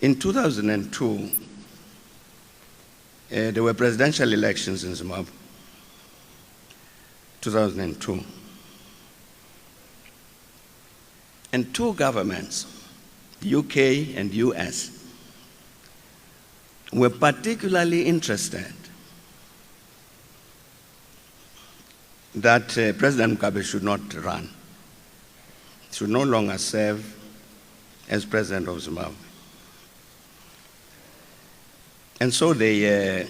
In 2002, there were presidential elections in Zimbabwe. 2002. And two governments, UK and US, were particularly interested that President Mugabe should not run, should no longer serve as president of Zimbabwe. And so they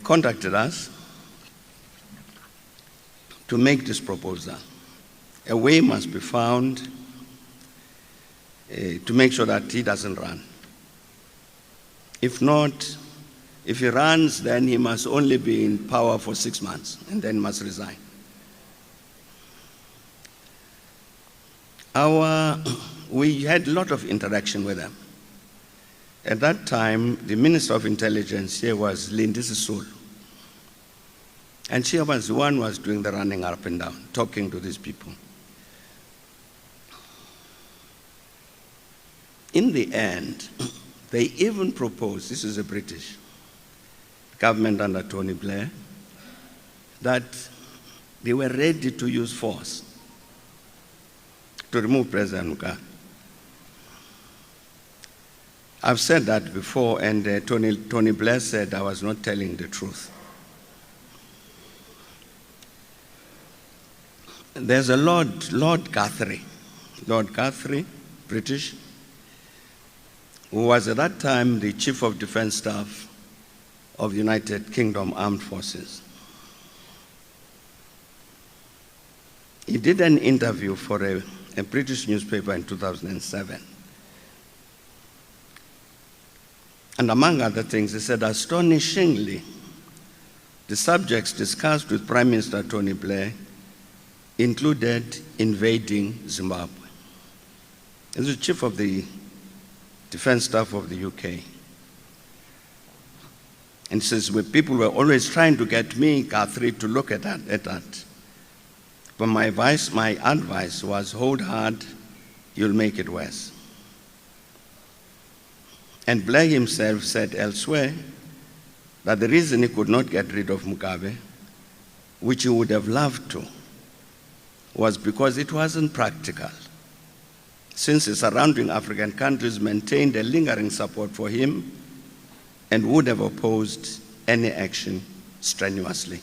contacted us to make this proposal. A way must be found to make sure that he doesn't run. If not, if he runs, then he must only be in power for 6 months and then must resign. We had a lot of interaction with them. At that time, the Minister of Intelligence here was Lindisi Sulu. And she was the one who was doing the running up and down, talking to these people. In the end, they even proposed, this is a British government under Tony Blair, that they were ready to use force to remove President Mugabe. I've said that before, and Tony Blair said I was not telling the truth. There's a Lord Guthrie, British, who was at that time the Chief of Defense Staff of the United Kingdom Armed Forces. He did an interview for a British newspaper in 2007. And among other things, he said, astonishingly, the subjects discussed with Prime Minister Tony Blair included invading Zimbabwe. He was the Chief of the Defense Staff of the UK. And he says, people were always trying to get me, Guthrie, to look at that. But my advice was, hold hard, you'll make it worse. And Blair himself said elsewhere that the reason he could not get rid of Mugabe, which he would have loved to, was because it wasn't practical, since the surrounding African countries maintained a lingering support for him and would have opposed any action strenuously.